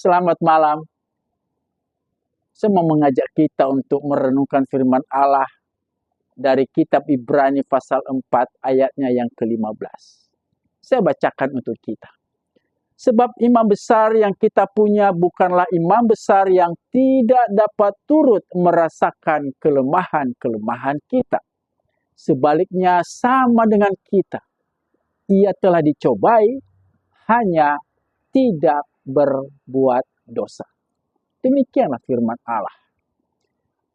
Selamat malam. Saya mau mengajak kita untuk merenungkan firman Allah dari kitab Ibrani pasal 4 ayatnya yang ke-15. Saya bacakan untuk kita. Sebab imam besar yang kita punya bukanlah imam besar yang tidak dapat turut merasakan kelemahan-kelemahan kita. Sebaliknya sama dengan kita. Ia telah dicobai, hanya tidak berbuat dosa. Demikianlah firman Allah.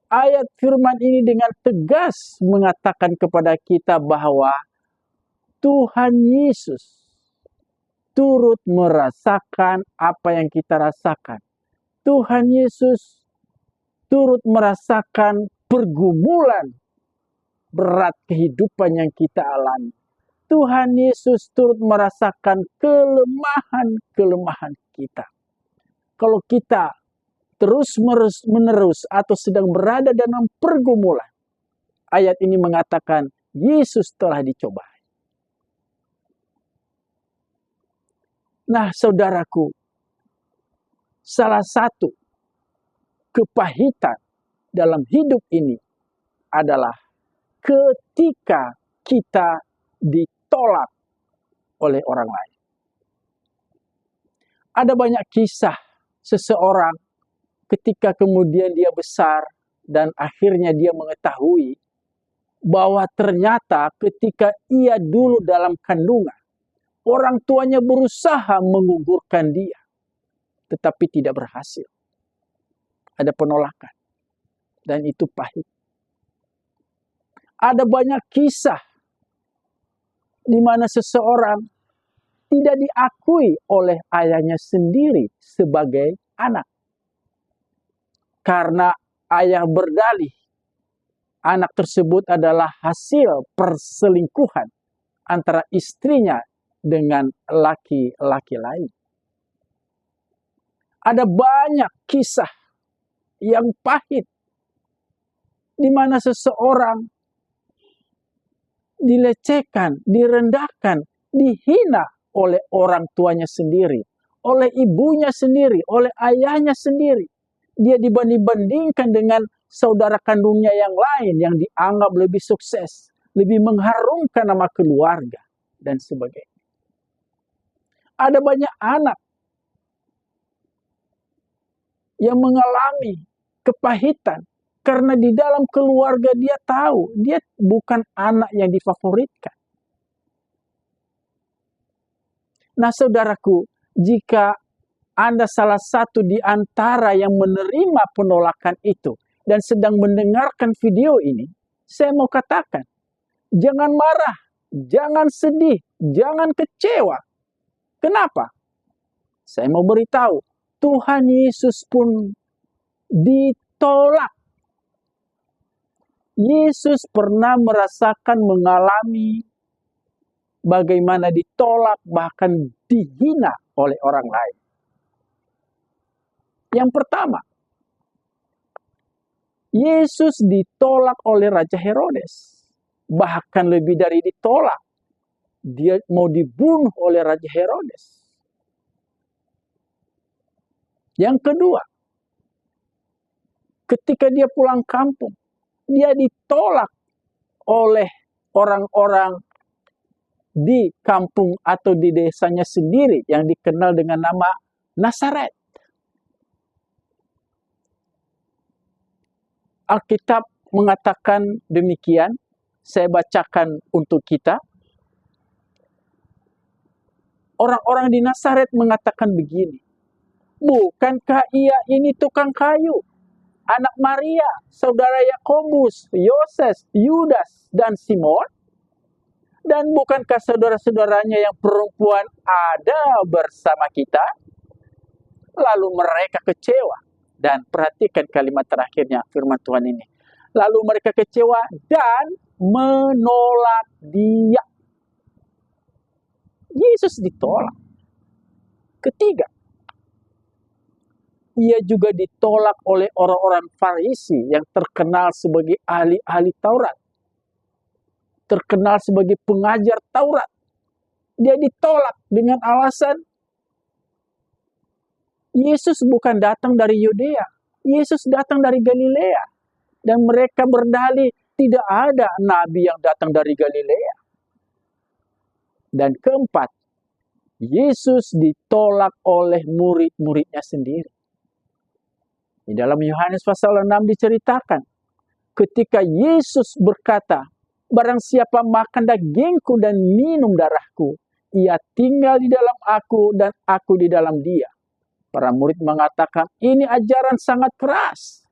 Ayat firman ini dengan tegas mengatakan kepada kita bahwa Tuhan Yesus turut merasakan apa yang kita rasakan. Tuhan Yesus turut merasakan pergumulan berat kehidupan yang kita alami. Tuhan Yesus turut merasakan kelemahan-kelemahan kita. Kalau kita terus-menerus atau sedang berada dalam pergumulan, ayat ini mengatakan Yesus telah dicobai. Nah, saudaraku, salah satu kepahitan dalam hidup ini adalah ketika kita ditolak oleh orang lain. Ada banyak kisah seseorang ketika kemudian dia besar dan akhirnya dia mengetahui bahwa ternyata ketika ia dulu dalam kandungan, orang tuanya berusaha menggugurkan dia, tetapi tidak berhasil. Ada penolakan, dan itu pahit. Ada banyak kisah di mana seseorang tidak diakui oleh ayahnya sendiri sebagai anak. Karena ayah berdalih, anak tersebut adalah hasil perselingkuhan antara istrinya dengan laki-laki lain. Ada banyak kisah yang pahit di mana seseorang dilecehkan, direndahkan, dihina oleh orang tuanya sendiri, oleh ibunya sendiri, oleh ayahnya sendiri. Dia dibanding-bandingkan dengan saudara kandungnya yang lain yang dianggap lebih sukses, lebih mengharumkan nama keluarga, dan sebagainya. Ada banyak anak yang mengalami kepahitan karena di dalam keluarga dia tahu dia bukan anak yang difavoritkan. Nah, saudaraku, jika Anda salah satu di antara yang menerima penolakan itu dan sedang mendengarkan video ini, saya mau katakan, jangan marah, jangan sedih, jangan kecewa. Kenapa? Saya mau beritahu, Tuhan Yesus pun ditolak. Yesus pernah merasakan, mengalami bagaimana ditolak, bahkan dihina oleh orang lain. Yang pertama, Yesus ditolak oleh Raja Herodes. Bahkan lebih dari ditolak, dia mau dibunuh oleh Raja Herodes. Yang kedua, ketika dia pulang kampung, dia ditolak oleh orang-orang di kampung atau di desanya sendiri yang dikenal dengan nama Nazaret. Alkitab mengatakan demikian, saya bacakan untuk kita. Orang-orang di Nazaret mengatakan begini, bukankah ia ini tukang kayu, anak Maria, saudara Yakobus, Yoses, Yudas, dan Simon? Dan bukankah saudara-saudaranya yang perempuan ada bersama kita? Lalu mereka kecewa. Dan perhatikan kalimat terakhirnya firman Tuhan ini. Lalu mereka kecewa dan menolak dia. Yesus ditolak. Ketiga, ia juga ditolak oleh orang-orang Farisi yang terkenal sebagai ahli-ahli Taurat. Terkenal sebagai pengajar Taurat. Dia ditolak dengan alasan Yesus bukan datang dari Yudea. Yesus datang dari Galilea. Dan mereka berdalih tidak ada nabi yang datang dari Galilea. Dan keempat, Yesus ditolak oleh murid-muridnya sendiri. Di dalam Yohanes pasal 6 diceritakan, ketika Yesus berkata, barang siapa makan dagingku dan minum darahku, ia tinggal di dalam aku dan aku di dalam dia. Para murid mengatakan, ini ajaran sangat keras.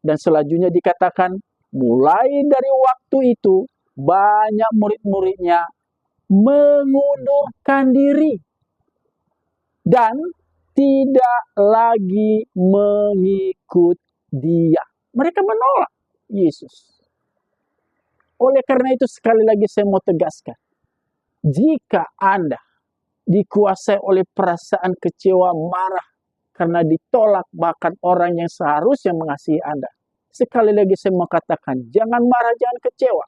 Dan selanjutnya dikatakan, mulai dari waktu itu, banyak murid-muridnya mengundurkan diri dan tidak lagi mengikut dia. Mereka menolak Yesus. Oleh karena itu sekali lagi saya mau tegaskan, jika Anda dikuasai oleh perasaan kecewa, marah karena ditolak bahkan orang yang seharusnya mengasihi Anda, sekali lagi saya mau katakan, jangan marah, jangan kecewa.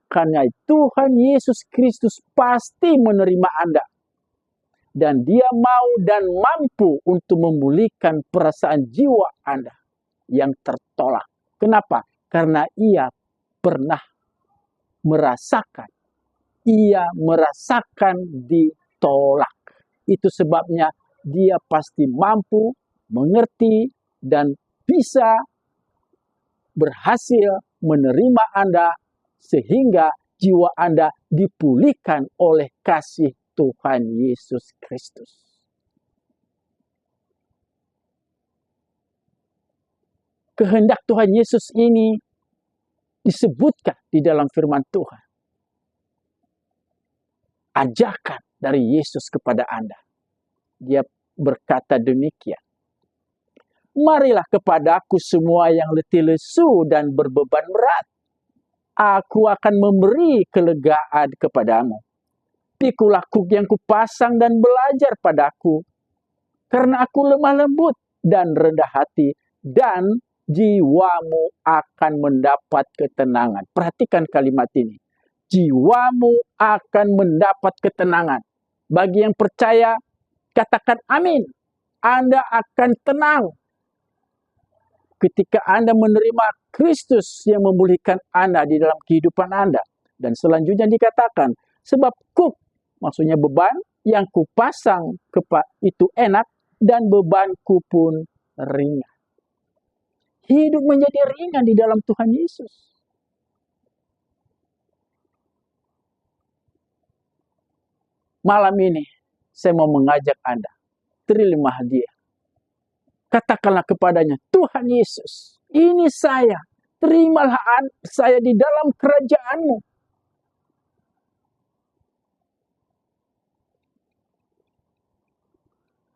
Karena Tuhan Yesus Kristus pasti menerima Anda. Dan dia mau dan mampu untuk memulihkan perasaan jiwa Anda yang tertolak. Kenapa? Karena ia pernah merasakan. Ia merasakan ditolak. Itu sebabnya dia pasti mampu, mengerti, dan bisa berhasil menerima Anda sehingga jiwa Anda dipulihkan oleh kasih Tuhan Yesus Kristus. Kehendak Tuhan Yesus ini disebutkan di dalam firman Tuhan. Ajakan dari Yesus kepada Anda. Dia berkata demikian. Marilah kepadaku semua yang letih lesu dan berbeban berat. Aku akan memberi kelegaan kepadamu. Pikulah kuk yang kupasang dan belajar padaku. Karena aku lemah lembut dan rendah hati. Dan jiwamu akan mendapat ketenangan. Perhatikan kalimat ini. Jiwamu akan mendapat ketenangan. Bagi yang percaya, katakan amin. Anda akan tenang. Ketika Anda menerima Kristus yang memulihkan Anda di dalam kehidupan Anda. Dan selanjutnya dikatakan, sebab kuk, maksudnya beban yang kupasang itu enak dan bebanku pun ringan. Hidup menjadi ringan di dalam Tuhan Yesus. Malam ini saya mau mengajak Anda, terima dia. Katakanlah kepadanya, Tuhan Yesus, ini saya, terimalah saya di dalam kerajaan-Mu.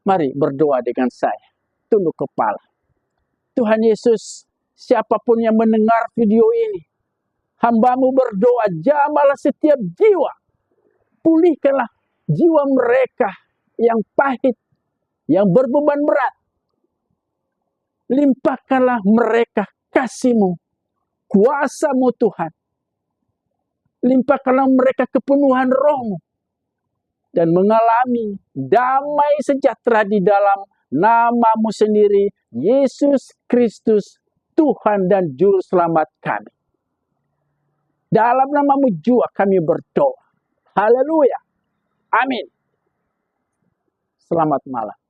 Mari berdoa dengan saya. Tunduk kepala. Tuhan Yesus, siapapun yang mendengar video ini, hamba-Mu berdoa, jamahlah setiap jiwa. Pulihkanlah jiwa mereka yang pahit, yang berbeban berat. Limpahkanlah mereka kasih-Mu, kuasa-Mu Tuhan. Limpahkanlah mereka kepenuhan Roh-Mu. Dan mengalami damai sejahtera di dalam nama-Mu sendiri, Yesus Kristus, Tuhan dan Juru Selamat kami. Dalam nama-Mu jua kami berdoa. Haleluya. Amin. Selamat malam.